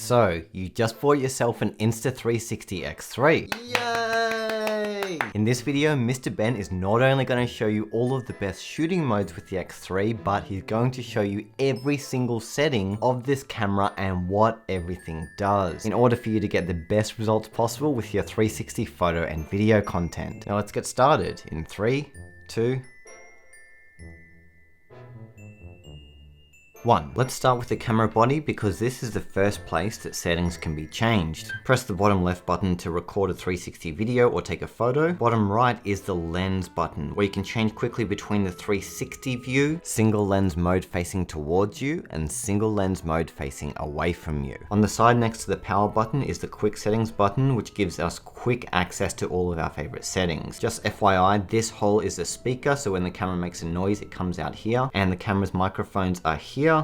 So, you just bought yourself an Insta360 X3. Yay! In this video, Mr. Ben is not only going to show you all of the best shooting modes with the X3, but he's going to show you every single setting of this camera and what everything does, in order for you to get the best results possible with your 360 photo and video content. Now let's get started in 3, 2, 1. Let's start with the camera body because this is the first place that settings can be changed. Press the bottom left button to record a 360 video or take a photo. Bottom right is the lens button where you can change quickly between the 360 view, single lens mode facing towards you, and single lens mode facing away from you. On the side next to the power button is the quick settings button, which gives us quick access to all of our favorite settings. Just FYI, this hole is the speaker, so when the camera makes a noise it comes out here, and the camera's microphones are here,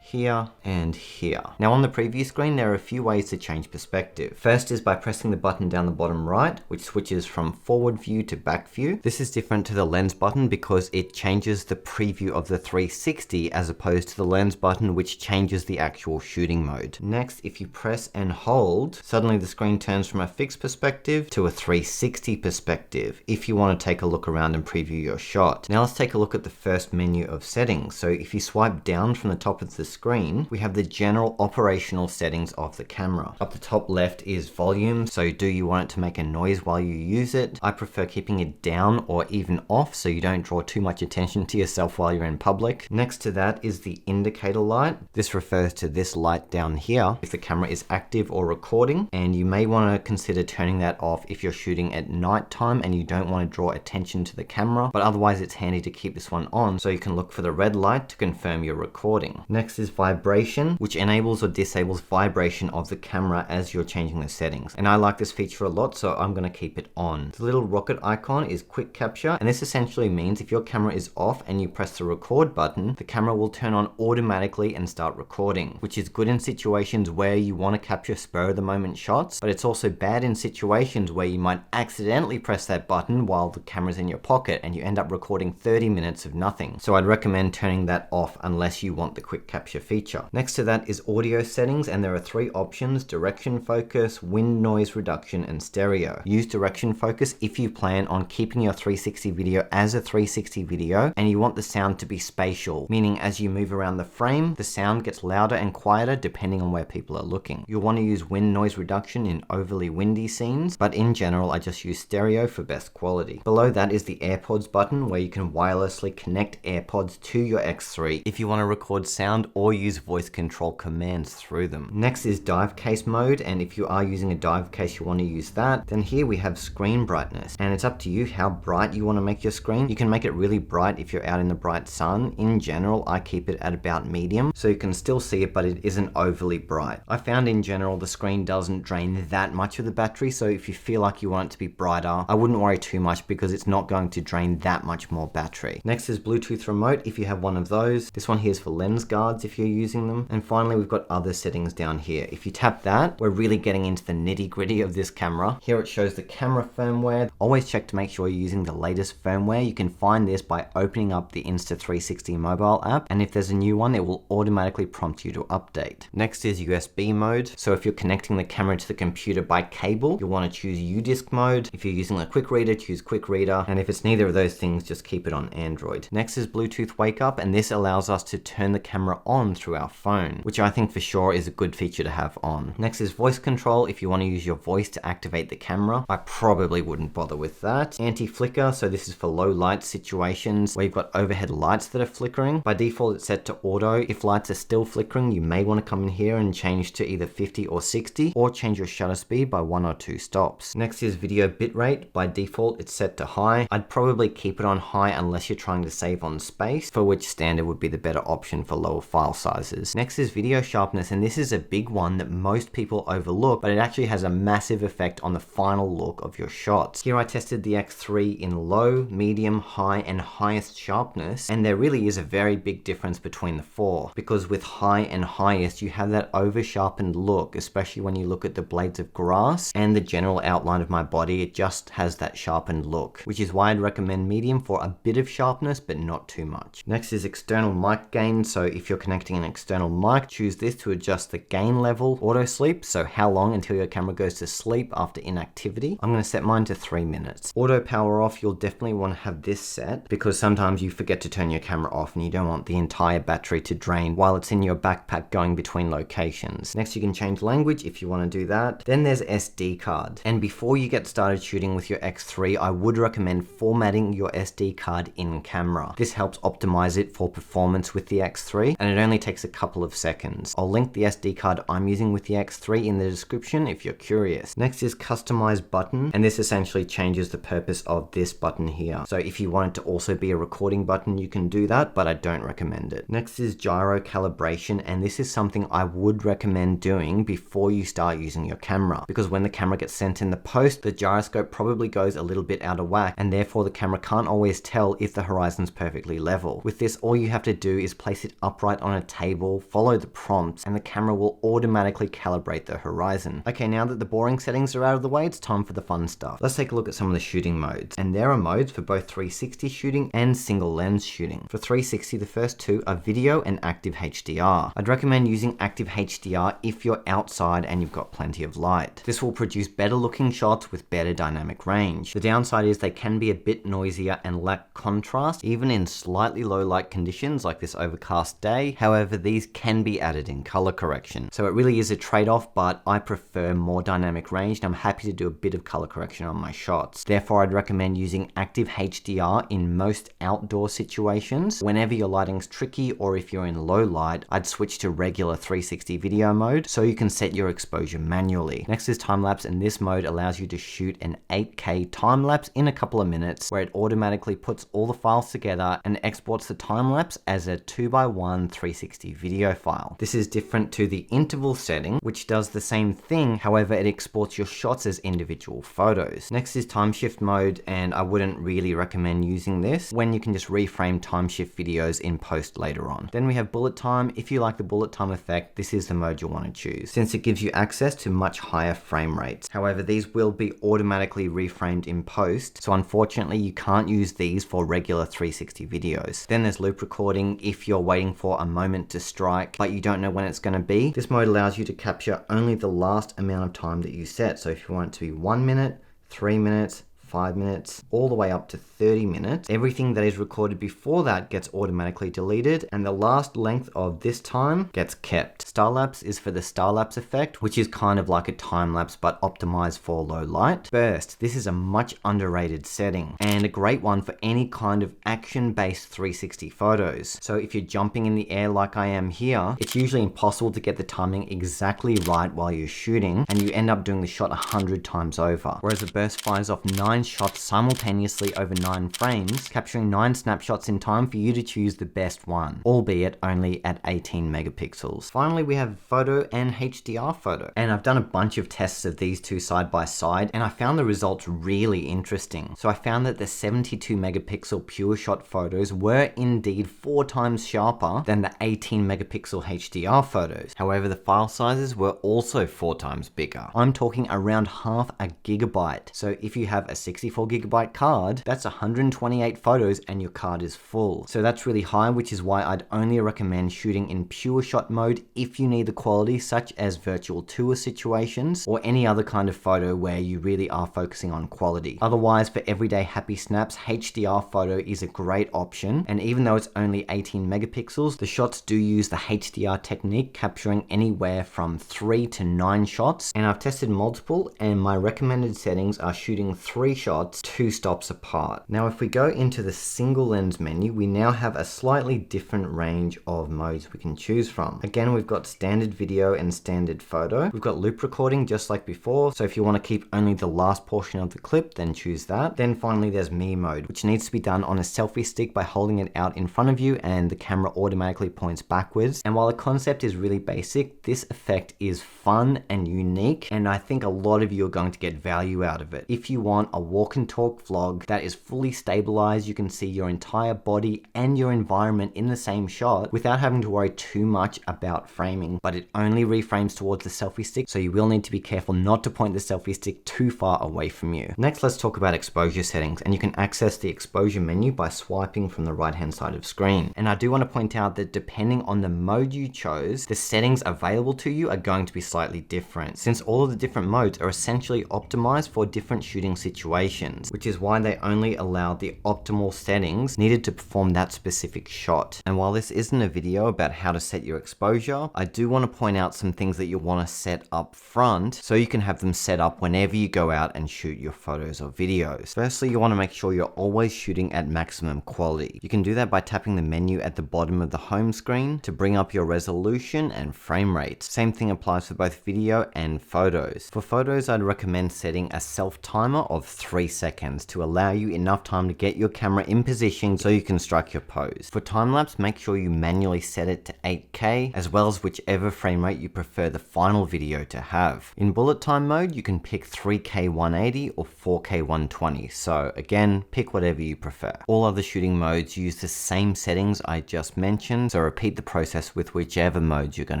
here, and here. Now on the preview screen, there are a few ways to change perspective. First is by pressing the button down the bottom right, which switches from forward view to back view. This is different to the lens button because it changes the preview of the 360 as opposed to the lens button, which changes the actual shooting mode. Next, if you press and hold, suddenly the screen turns from a fixed perspective to a 360 perspective if you want to take a look around and preview your shot. Now let's take a look at the first menu of settings. So if you swipe down from the top of the screen, we have the general operational settings of the camera. Up the top left is volume, so do you want it to make a noise while you use it? I prefer keeping it down or even off so you don't draw too much attention to yourself while you're in public. Next to that is the indicator light. This refers to this light down here if the camera is active or recording, and you may want to consider turning that off if you're shooting at night time and you don't want to draw attention to the camera, but otherwise it's handy to keep this one on so you can look for the red light to confirm you're recording. Next is vibration, which enables or disables vibration of the camera as you're changing the settings. And I like this feature a lot, so I'm going to keep it on. The little rocket icon is quick capture, and this essentially means if your camera is off and you press the record button, the camera will turn on automatically and start recording, which is good in situations where you want to capture spur of the moment shots, but it's also bad in situations where you might accidentally press that button while the camera's in your pocket and you end up recording 30 minutes of nothing. So I'd recommend turning that off unless you want the quick capture feature. Next to that is audio settings, and there are 3 options: direction focus, wind noise reduction, and stereo. Use direction focus if you plan on keeping your 360 video as a 360 video and you want the sound to be spatial, meaning as you move around the frame, the sound gets louder and quieter depending on where people are looking. You'll want to use wind noise reduction in overly windy scenes, but in general I just use stereo for best quality. Below that is the Airpods button where you can wirelessly connect Airpods to your X3 if you want to record sound or use voice control commands through them. Next is dive case mode, and if you are using a dive case you want to use that. Then here we have screen brightness, and it's up to you how bright you want to make your screen. You can make it really bright if you're out in the bright sun. In general I keep it at about medium so you can still see it but it isn't overly bright. I found in general the screen doesn't drain that much of the battery, so if you feel like you want it to be brighter, I wouldn't worry too much because it's not going to drain that much more battery. Next is Bluetooth remote if you have one of those. This one here is for lens guards if you're using them. And finally we've got other settings down here. If you tap that, we're really getting into the nitty-gritty of this camera. Here it shows the camera firmware. Always check to make sure you're using the latest firmware. You can find this by opening up the Insta360 mobile app, and if there's a new one it will automatically prompt you to update. Next is USB mode. So if you're connecting the camera to the computer by cable, you'll want to choose UDisc mode. If you're using a quick reader, choose quick reader, and if it's neither of those things, just keep it on Android. Next is Bluetooth Wakeup, and this allows us to turn the camera on through our phone, which I think for sure is a good feature to have on. Next is voice control if you want to use your voice to activate the camera. I probably wouldn't bother with that. Anti-flicker, so this is for low light situations where you've got overhead lights that are flickering. By default it's set to auto. If lights are still flickering, you may want to come in here and change to either 50 or 60, or change your shutter speed by 1 or 2 stops. Next is video bitrate. By default it's set to high. I'd probably keep it on high unless you're trying to save on space, for which standard would be the better option for lower file sizes. Next is video sharpness, and this is a big one that most people overlook, but it actually has a massive effect on the final look of your shots. Here I tested the X3 in low, medium, high, and highest sharpness, and there really is a very big difference between the 4, because with high and highest you have that over sharpened look, especially when you look at the blades of grass and the general outline of my body. It just has that sharpened look, which is why I'd recommend medium for a bit of sharpness but not too much. Next is external mic gain, so if you're connecting connecting an external mic, choose this to adjust the gain level. Auto sleep, so how long until your camera goes to sleep after inactivity. I'm going to set mine to 3 minutes. Auto power off, you'll definitely want to have this set because sometimes you forget to turn your camera off and you don't want the entire battery to drain while it's in your backpack going between locations. Next, you can change language if you want to do that. Then there's SD card. And before you get started shooting with your X3, I would recommend formatting your SD card in camera. This helps optimize it for performance with the X3, and it only takes a couple of seconds. I'll link the SD card I'm using with the X3 in the description if you're curious. Next is Customise button, and this essentially changes the purpose of this button here. So if you want it to also be a recording button, you can do that, but I don't recommend it. Next is gyro calibration, and this is something I would recommend doing before you start using your camera, because when the camera gets sent in the post, the gyroscope probably goes a little bit out of whack, and therefore the camera can't always tell if the horizon's perfectly level. With this, all you have to do is place it upright on a table, follow the prompts, and the camera will automatically calibrate the horizon. Okay, now that the boring settings are out of the way, it's time for the fun stuff. Let's take a look at some of the shooting modes. And there are modes for both 360 shooting and single lens shooting. For 360, the first two are video and Active HDR. I'd recommend using Active HDR if you're outside and you've got plenty of light. This will produce better looking shots with better dynamic range. The downside is they can be a bit noisier and lack contrast, even in slightly low light conditions like this overcast day. However, these can be added in color correction. So it really is a trade-off, but I prefer more dynamic range and I'm happy to do a bit of color correction on my shots. Therefore, I'd recommend using Active HDR in most outdoor situations. Whenever your lighting's tricky or if you're in low light, I'd switch to regular 360 video mode so you can set your exposure manually. Next is Timelapse, and this mode allows you to shoot an 8K time-lapse in a couple of minutes where it automatically puts all the files together and exports the time-lapse as a 2x1 360 video file. This is different to the interval setting, which does the same thing, however it exports your shots as individual photos. Next is Timeshift mode, and I wouldn't really recommend using this when you can just reframe timeshift videos in post later on. Then we have bullet time. If you like the bullet time effect, this is the mode you'll want to choose, since it gives you access to much higher frame rates. However, these will be automatically reframed in post, so unfortunately you can't use these for regular 360 videos. Then there's loop recording. If you're waiting for a moment to strike, but you don't know when it's going to be, this mode allows you to capture only the last amount of time that you set. So if you want it to be 1 minute, 3 minutes, 5 minutes, all the way up to 30 minutes. Everything that is recorded before that gets automatically deleted, and the last length of this time gets kept. Starlapse is for the Starlapse effect, which is kind of like a time lapse but optimized for low light. Burst, this is a much underrated setting and a great one for any kind of action-based 360 photos. So if you're jumping in the air like I am here, it's usually impossible to get the timing exactly right while you're shooting, and you end up doing the shot 100 times over. Whereas a burst fires off 9 shots simultaneously over 9 frames, capturing 9 snapshots in time for you to choose the best one, albeit only at 18 megapixels. Finally, we have photo and HDR photo. And I've done a bunch of tests of these two side by side, and I found the results really interesting. So I found that the 72 megapixel pure shot photos were indeed 4 times sharper than the 18 megapixel HDR photos. However, the file sizes were also 4 times bigger. I'm talking around half a gigabyte. So if you have a 64 gigabyte card, that's 128 photos and your card is full. So that's really high, which is why I'd only recommend shooting in pure shot mode if you need the quality, such as virtual tour situations or any other kind of photo where you really are focusing on quality. Otherwise, for everyday happy snaps, HDR photo is a great option, and even though it's only 18 megapixels, the shots do use the HDR technique, capturing anywhere from 3 to 9 shots, and I've tested multiple, and my recommended settings are shooting 3 shots 2 stops apart. Now if we go into the single lens menu, we now have a slightly different range of modes we can choose from. Again, we've got standard video and standard photo. We've got loop recording just like before, so if you want to keep only the last portion of the clip, then choose that. Then finally there's me mode, which needs to be done on a selfie stick by holding it out in front of you and the camera automatically points backwards. And while the concept is really basic, this effect is fun and unique, and I think a lot of you are going to get value out of it. If you want a walk and talk vlog that is fully stabilized. You can see your entire body and your environment in the same shot without having to worry too much about framing, but it only reframes towards the selfie stick, so you will need to be careful not to point the selfie stick too far away from you. Next, let's talk about exposure settings, and you can access the exposure menu by swiping from the right hand side of screen. And I do want to point out that depending on the mode you chose, the settings available to you are going to be slightly different, since all of the different modes are essentially optimized for different shooting situations, which is why they only allow the optimal settings needed to perform that specific shot. And while this isn't a video about how to set your exposure, I do want to point out some things that you want to set up front so you can have them set up whenever you go out and shoot your photos or videos. Firstly, you want to make sure you're always shooting at maximum quality. You can do that by tapping the menu at the bottom of the home screen to bring up your resolution and frame rate. Same thing applies for both video and photos. For photos, I'd recommend setting a self timer of 3 seconds to allow you enough time to get your camera in position so you can strike your pose. For time-lapse, make sure you manually set it to 8K, as well as whichever frame rate you prefer the final video to have. In bullet time mode, you can pick 3K 180 or 4K 120, so again, pick whatever you prefer. All other shooting modes use the same settings I just mentioned, so repeat the process with whichever modes you're going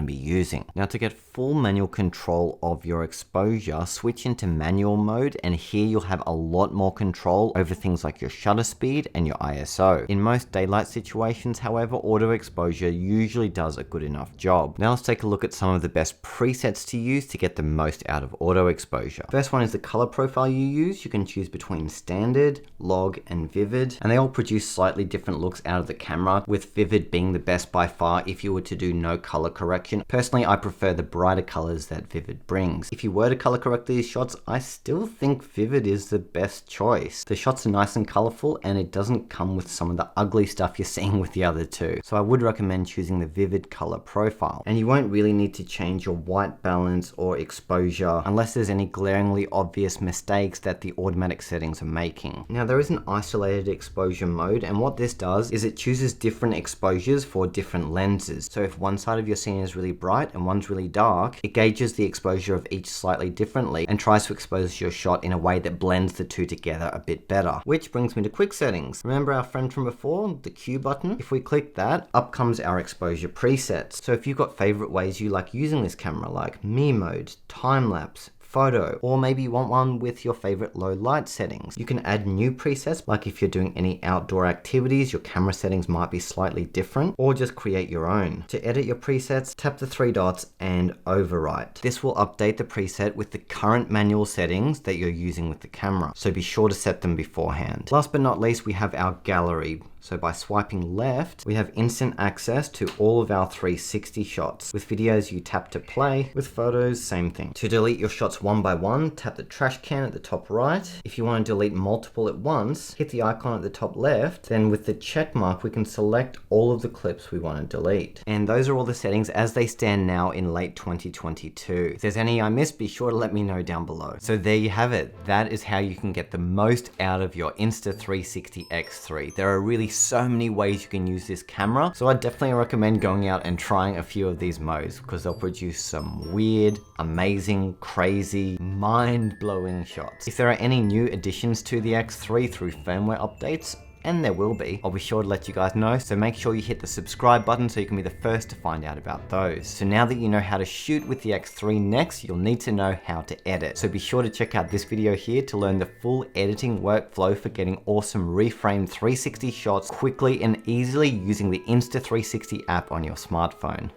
to be using. Now, to get full manual control of your exposure, switch into manual mode, and here you'll have a lot more control over things like your shutter speed and your ISO. In most daylight situations, however, auto exposure usually does a good enough job. Now let's take a look at some of the best presets to use to get the most out of auto exposure. First one is the color profile you use. You can choose between standard, log, and vivid, and they all produce slightly different looks out of the camera, with vivid being the best by far if you were to do no color correction. Personally, I prefer the brighter colors that vivid brings. If you were to color correct these shots, I still think vivid is the best choice. The shots are nice and colorful, and it doesn't come with some of the ugly stuff you're seeing with the other two. So I would recommend choosing the vivid color profile. And you won't really need to change your white balance or exposure unless there's any glaringly obvious mistakes that the automatic settings are making. Now, there is an isolated exposure mode, and what this does is it chooses different exposures for different lenses. So if one side of your scene is really bright and one's really dark, it gauges the exposure of each slightly differently and tries to expose your shot in a way that blends the two together a bit better. Which brings me to quick settings. Remember our friend from before, the Q button? If we click that, up comes our exposure presets. So if you've got favorite ways you like using this camera, like me mode, time lapse, photo, or maybe you want one with your favorite low light settings, you can add new presets, like if you're doing any outdoor activities, your camera settings might be slightly different, or just create your own. To edit your presets, tap the 3 dots and overwrite. This will update the preset with the current manual settings that you're using with the camera, so be sure to set them beforehand. Last but not least, we have our gallery. So by swiping left, we have instant access to all of our 360 shots. With videos, you tap to play. With photos, same thing. To delete your shots one by one, tap the trash can at the top right. If you want to delete multiple at once, hit the icon at the top left. Then with the check mark, we can select all of the clips we want to delete. And those are all the settings as they stand now in late 2022. If there's any I missed, be sure to let me know down below. So there you have it. That is how you can get the most out of your Insta360 X3. There are really so many ways you can use this camera, so I definitely recommend going out and trying a few of these modes because they'll produce some weird, amazing, crazy, mind-blowing shots. If there are any new additions to the X3 through firmware updates, and there will be, I'll be sure to let you guys know, so make sure you hit the subscribe button so you can be the first to find out about those. So now that you know how to shoot with the X3 next, you'll need to know how to edit. So be sure to check out this video here to learn the full editing workflow for getting awesome reframed 360 shots quickly and easily using the Insta360 app on your smartphone.